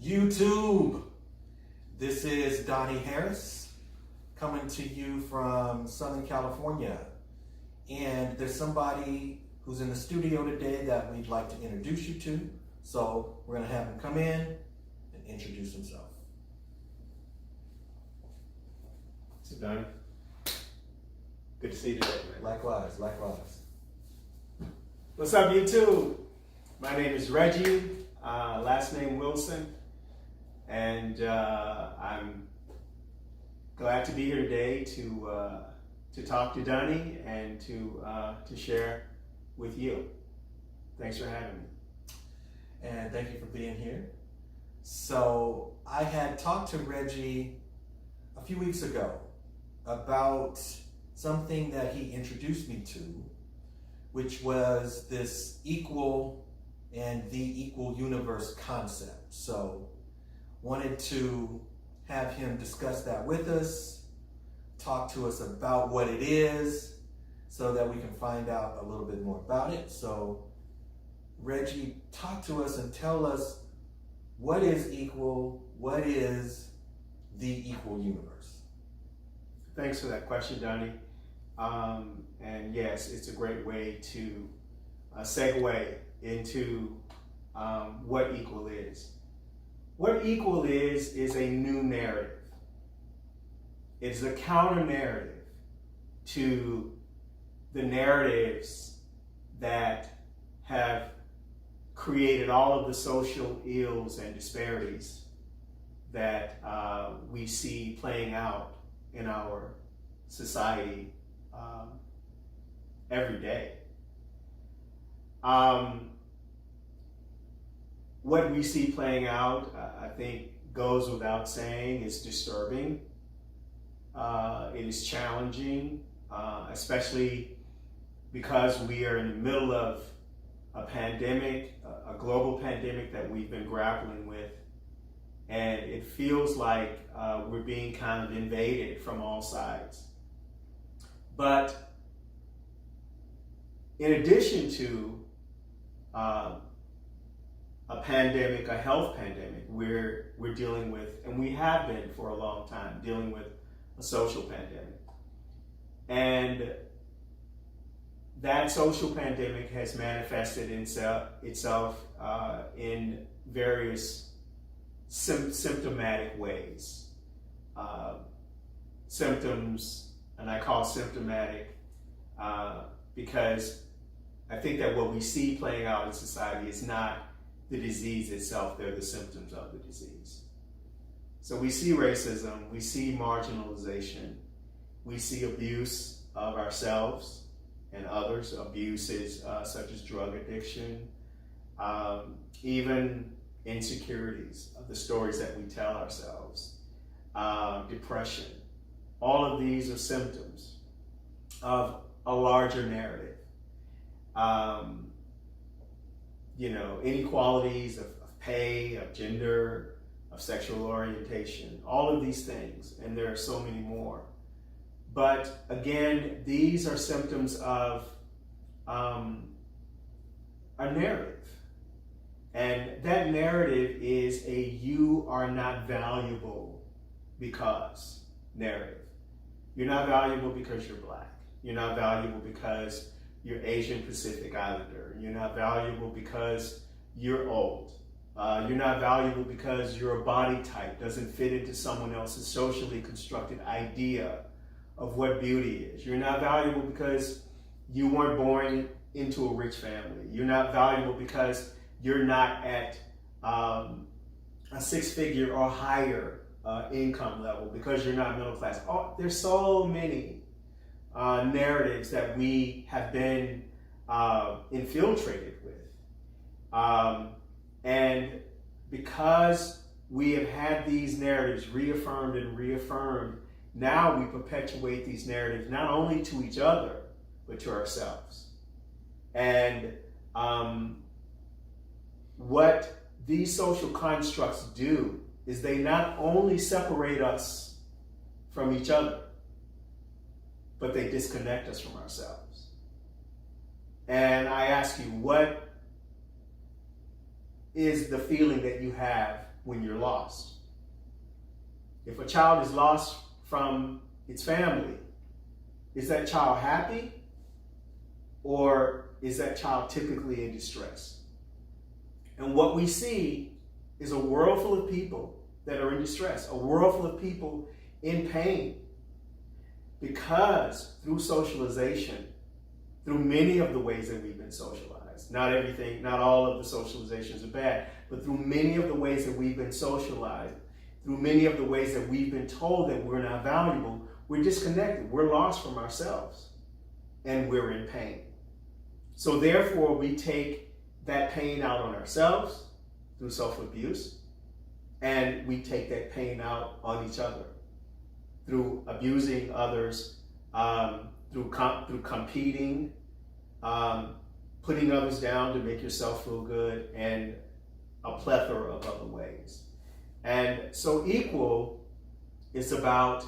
YouTube. This is Donnie Harris coming to you from Southern California. And there's somebody who's in the studio today that we'd like to introduce you to. So we're going to have him come in and introduce himself. So Donnie, good to see you today, man. Likewise, likewise. What's up, YouTube? My name is Reggie, last name Wilson, and I'm glad to be here today to talk to Donnie and to share with you. Thanks for having me. And thank you for being here. So I had talked to Reggie a few weeks ago about something that he introduced me to, which was this equal and the equal universe concept. So wanted to have him discuss that with us, talk to us about what it is so that we can find out a little bit more about it. So Reggie, talk to us and tell us what is equal, what is the equal universe? Thanks for that question, Donnie. And yes, it's a great way to segue into what equal is. What equal is a new narrative. It's a counter narrative to the narratives that have created all of the social ills and disparities that we see playing out in our society every day. What we see playing out, I think, goes without saying. It's disturbing. It is challenging, especially because we are in the middle of a pandemic, a global pandemic that we've been grappling with. And it feels like we're being kind of invaded from all sides. But in addition to a pandemic, a health pandemic, we're dealing with, and we have been for a long time, dealing with a social pandemic. And that social pandemic has manifested itself in various symptomatic ways. Symptoms, and I call symptomatic because I think that what we see playing out in society is not the disease itself, they're the symptoms of the disease. So we see racism, we see marginalization, we see abuse of ourselves and others, abuses such as drug addiction, even insecurities of the stories that we tell ourselves, depression. All of these are symptoms of a larger narrative. Inequalities of pay, of gender, of sexual orientation, all of these things, and there are so many more. But again, these are symptoms of a narrative. And that narrative is a you are not valuable because narrative. You're not valuable because you're black. You're not valuable because you're Asian Pacific Islander. You're not valuable because you're old. You're not valuable because your body type doesn't fit into someone else's socially constructed idea of what beauty is. You're not valuable because you weren't born into a rich family. You're not valuable because you're not at a six-figure or higher income level, because you're not middle class. There's so many narratives that we have been infiltrated with. And because we have had these narratives reaffirmed and reaffirmed, now we perpetuate these narratives not only to each other, but to ourselves. And what these social constructs do is they not only separate us from each other, but they disconnect us from ourselves. And I ask you, what is the feeling that you have when you're lost. If a child is lost from its family, is that child happy? Or is that child typically in distress? And what we see is a world full of people that are in distress, a world full of people in pain. Because through socialization, through many of the ways that we've been socialized, not all of the socializations are bad, but through many of the ways that we've been socialized, through many of the ways that we've been told that we're not valuable, we're disconnected, we're lost from ourselves, and we're in pain. So therefore, we take that pain out on ourselves through self-abuse, and we take that pain out on each other through abusing others, through competing, putting others down to make yourself feel good, and a plethora of other ways. And so Equal is about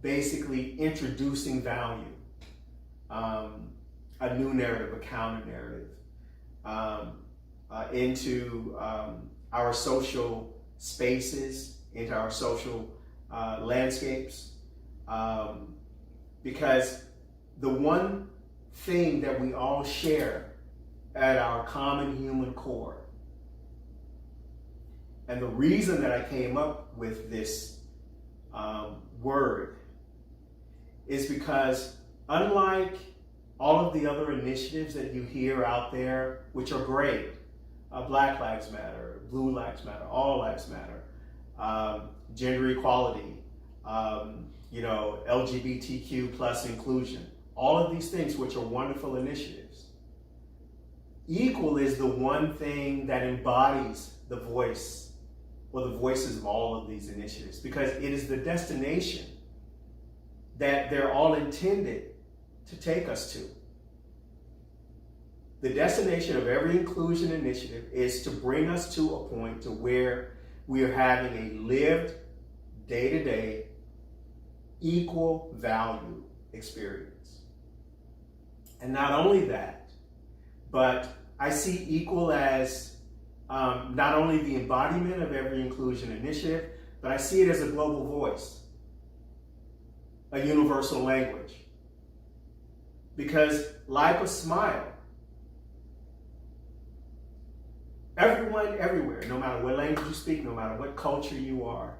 basically introducing value, a new narrative, a counter narrative, into our social spaces, into our social landscapes. Because the one thing that we all share at our common human core, and the reason that I came up with this word is because unlike all of the other initiatives that you hear out there, which are great, Black Lives Matter, Blue Lives Matter, All Lives Matter, gender equality, LGBTQ plus inclusion, all of these things which are wonderful initiatives. Equal is the one thing that embodies the voice or the voices of all of these initiatives, because it is the destination that they're all intended to take us to. The destination of every inclusion initiative is to bring us to a point to where we are having a lived, day-to-day, equal value experience. And not only that, but I see equal as not only the embodiment of every inclusion initiative, but I see it as a global voice, a universal language. Because like a smile, everyone, everywhere, no matter what language you speak, no matter what culture you are,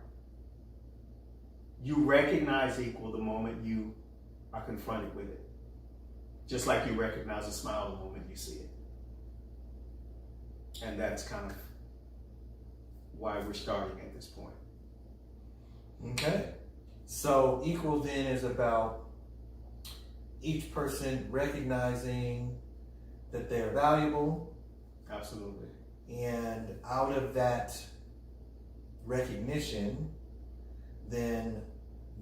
you recognize equal the moment you are confronted with it. Just like you recognize a smile the moment you see it. And that's kind of why we're starting at this point. Okay. So Equal then is about each person recognizing that they're valuable. Absolutely. And out of that recognition, then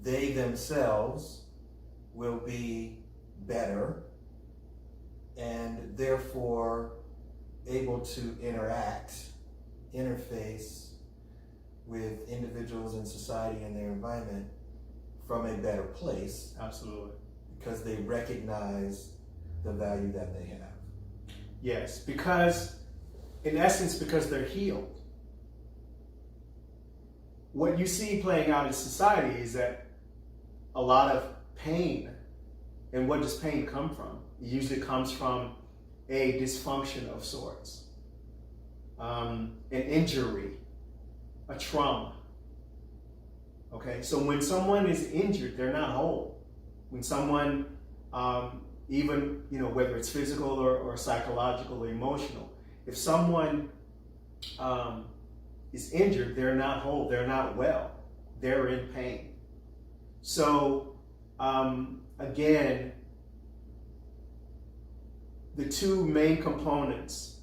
they themselves will be better and therefore able to interface with individuals in society and their environment from a better place. Absolutely. Because they recognize the value that they have. Yes, because in essence, because they're healed. What you see playing out in society is that a lot of pain, and what does pain come from? It usually comes from a dysfunction of sorts, an injury, a trauma. Okay, so when someone is injured, they're not whole. When someone, even whether it's physical or psychological or emotional, if someone is injured, they're not whole, they're not well, they're in pain. So again, the two main components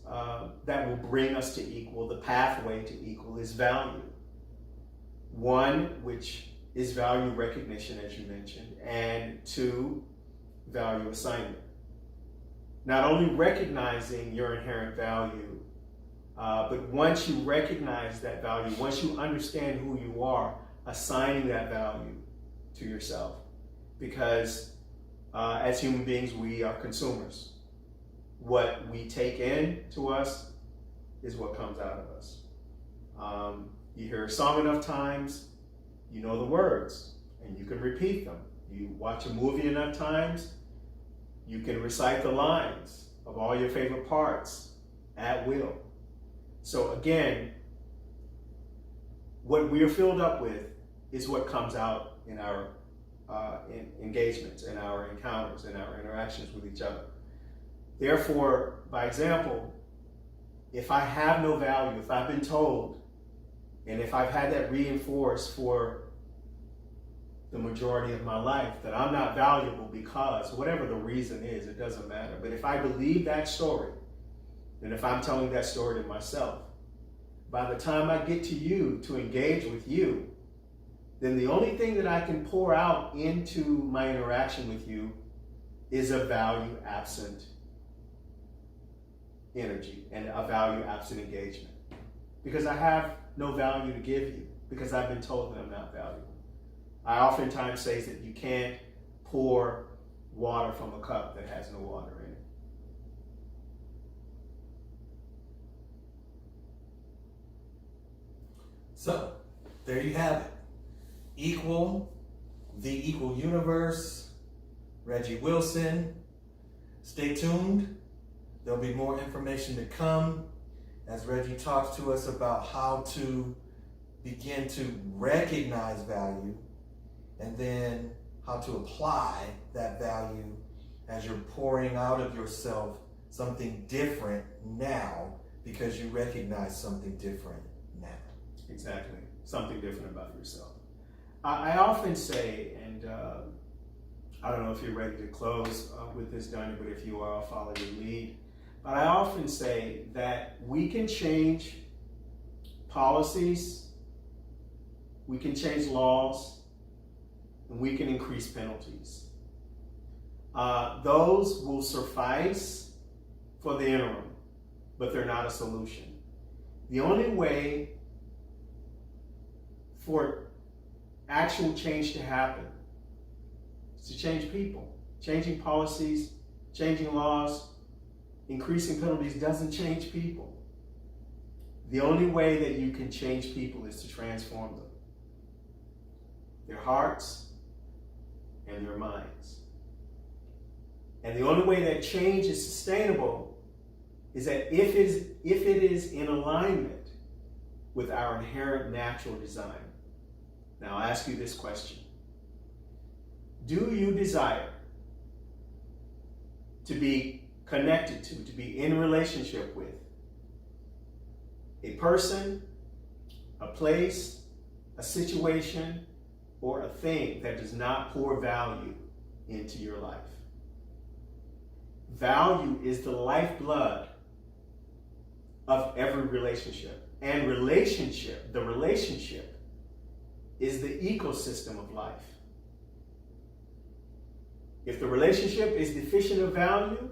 that will bring us to equal, the pathway to equal, is value. One, which is value recognition, as you mentioned, and two, value assignment. Not only recognizing your inherent value, but once you recognize that value, once you understand who you are, assigning that value to yourself. Because as human beings, we are consumers. What we take in to us is what comes out of us. You hear a song enough times, you know the words, and you can repeat them. You watch a movie enough times, you can recite the lines of all your favorite parts at will. So again, what we are filled up with is what comes out in our engagements, in our encounters, in our interactions with each other. Therefore, by example, if I have no value, if I've been told, and if I've had that reinforced for the majority of my life that I'm not valuable because, whatever the reason is, it doesn't matter. But if I believe that story, and if I'm telling that story to myself, by the time I get to you to engage with you, then the only thing that I can pour out into my interaction with you is a value absent energy and a value absent engagement. Because I have no value to give you, because I've been told that I'm not valuable. I oftentimes say that you can't pour water from a cup that has no water in it. So, there you have it. Equal, the Equal Universe, Reggie Wilson. Stay tuned. There'll be more information to come as Reggie talks to us about how to begin to recognize value and then how to apply that value as you're pouring out of yourself something different now because you recognize something different now. Exactly. Something different about yourself. I often say, and I don't know if you're ready to close with this, Donnie, but if you are, I'll follow your lead. But I often say that we can change policies, we can change laws, and we can increase penalties. Those will suffice for the interim, but they're not a solution. The only way for actual change to happen is to change people. Changing policies, changing laws, increasing penalties doesn't change people. The only way that you can change people is to transform them. Their hearts and their minds. And the only way that change is sustainable is that if it is in alignment with our inherent natural design. Now I'll ask you this question. Do you desire to be connected to be in relationship with a person, a place, a situation, or a thing that does not pour value into your life? Value is the lifeblood of every relationship. And the relationship is the ecosystem of life. If the relationship is deficient of value,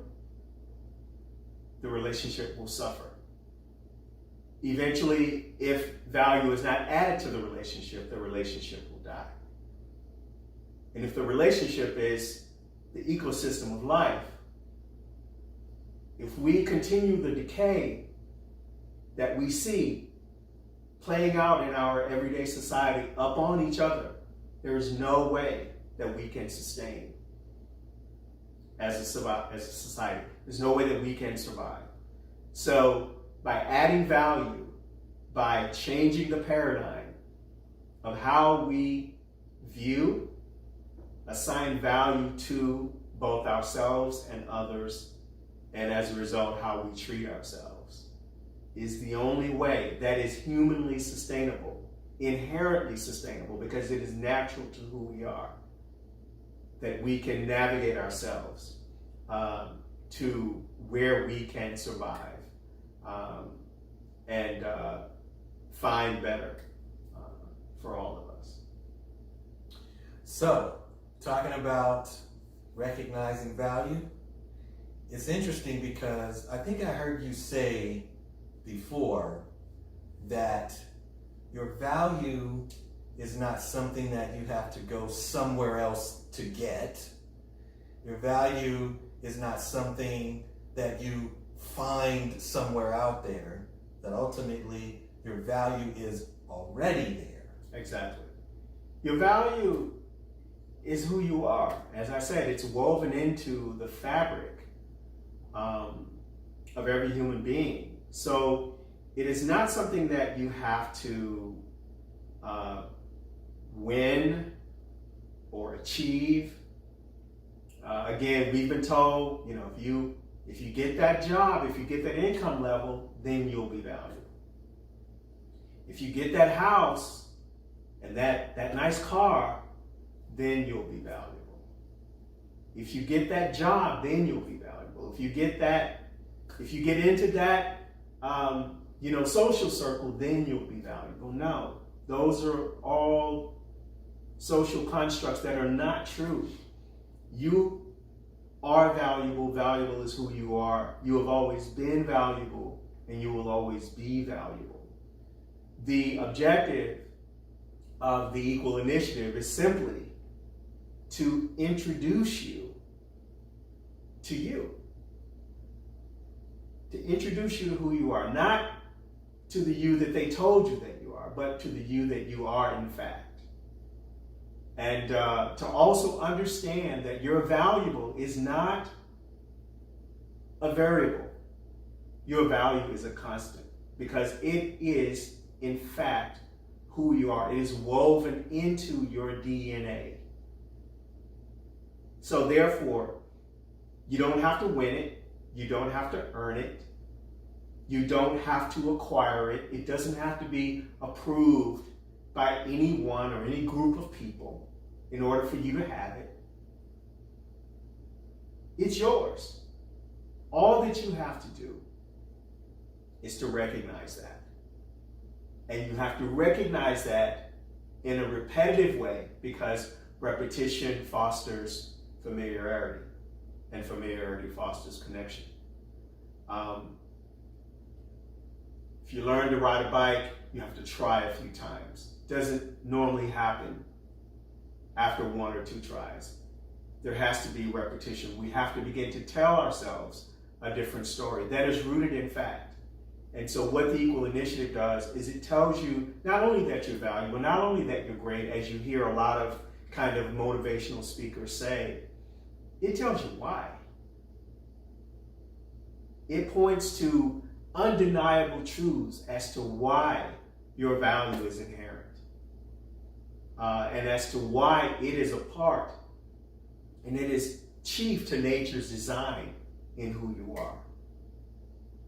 the relationship will suffer. Eventually, if value is not added to the relationship will die. And if the relationship is the ecosystem of life, if we continue the decay that we see playing out in our everyday society upon each other, there is no way that we can sustain as a society. There's no way that we can survive. So by adding value, by changing the paradigm of how we view, assign value to both ourselves and others, and as a result, how we treat ourselves, is the only way that is humanly sustainable, inherently sustainable, because it is natural to who we are, that we can navigate ourselves to where we can survive and find better for all of us. So, talking about recognizing value, it's interesting because I think I heard you say before that your value is not something that you have to go somewhere else to get. Your value is not something that you find somewhere out there. That ultimately your value is already there. Exactly. Your value is who you are. As I said, it's woven into the fabric of every human being. So it is not something that you have to win or achieve. Again, we've been told, if you get that job, if you get that income level, then you'll be valuable. If you get that house and that nice car, then you'll be valuable. If you get that job, then you'll be valuable. If you get into that, social circle, then you'll be valuable. No, those are all social constructs that are not true. You are valuable. Valuable is who you are. You have always been valuable, and you will always be valuable. The objective of the Equal Initiative is simply to introduce you to you. To introduce you to who you are, not to the you that they told you that you are, but to the you that you are in fact. And to also understand that your valuable is not a variable. Your value is a constant because it is, in fact, who you are. It is woven into your DNA. So therefore, you don't have to win it. You don't have to earn it. You don't have to acquire it. It doesn't have to be approved by anyone or any group of people in order for you to have it. It's yours. All that you have to do is to recognize that. And you have to recognize that in a repetitive way because repetition fosters familiarity and familiarity fosters connection. If you learn to ride a bike, you have to try a few times. It doesn't normally happen after one or two tries. There has to be repetition. We have to begin to tell ourselves a different story that is rooted in fact. And so what the Equal Initiative does is it tells you not only that you're valuable, not only that you're great, as you hear a lot of kind of motivational speakers say, it tells you why. It points to undeniable truths as to why your value is inherent. And as to why it is a part and it is chief to nature's design in who you are.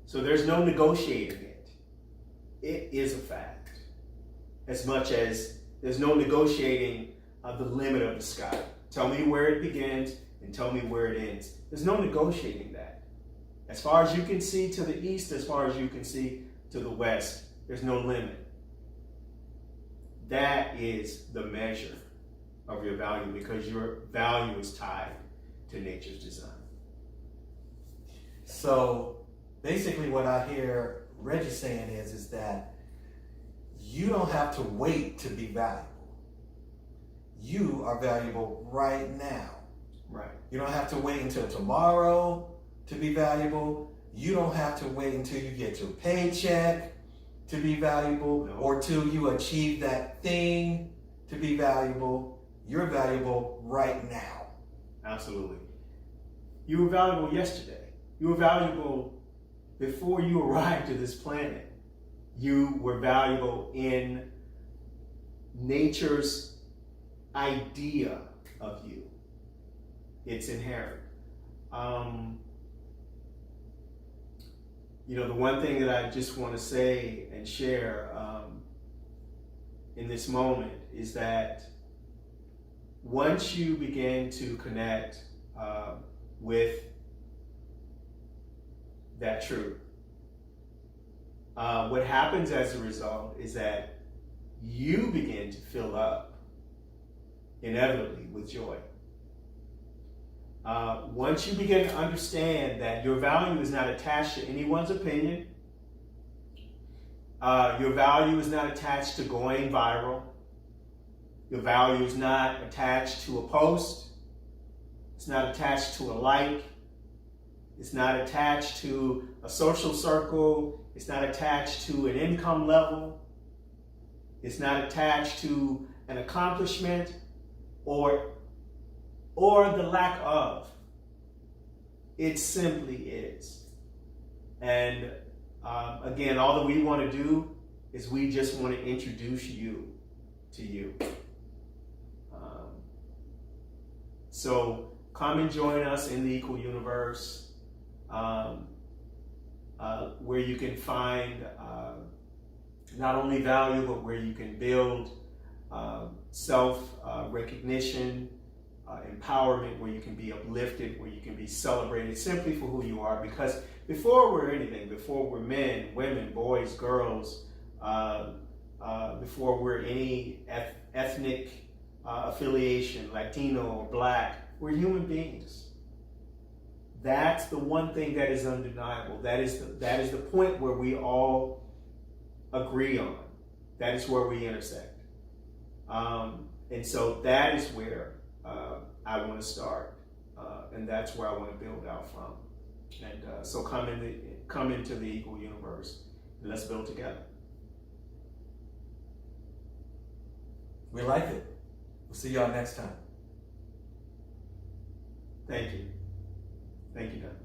So there's no negotiating it. It is a fact. As much as there's no negotiating the limit of the sky. Tell me where it begins and tell me where it ends. There's no negotiating that. As far as you can see to the east, as far as you can see to the west, there's no limit. That is the measure of your value because your value is tied to nature's design. So basically what I hear Reggie saying is that you don't have to wait to be valuable. You are valuable right now. Right. You don't have to wait until tomorrow to be valuable. You don't have to wait until you get your paycheck to be valuable or till you achieve that thing to be valuable. You're valuable right now. Absolutely. You were valuable yesterday. You were valuable before you arrived to this planet. You were valuable in nature's idea of you. It's inherent. The one thing that I just want to say and share in this moment is that once you begin to connect with that truth, what happens as a result is that you begin to fill up inevitably with joy. Once you begin to understand that your value is not attached to anyone's opinion, your value is not attached to going viral, your value is not attached to a post, it's not attached to a like, it's not attached to a social circle, it's not attached to an income level. It's not attached to an accomplishment or the lack of. It simply is. And again, all that we want to do is we just want to introduce you to you. So come and join us in the Equal Universe, where you can find not only value, but where you can build self-recognition, empowerment, where you can be uplifted, where you can be celebrated simply for who you are. Because before we're anything, before we're men, women, boys, girls, before we're any ethnic affiliation, Latino or Black, we're human beings. That's the one thing that is undeniable. That is the point where we all agree on. That is where we intersect. And so that is where I want to start, and that's where I want to build out from. And so come into the Equal Universe, and let's build together. We like it. We'll see y'all next time. Thank you. Thank you, Don.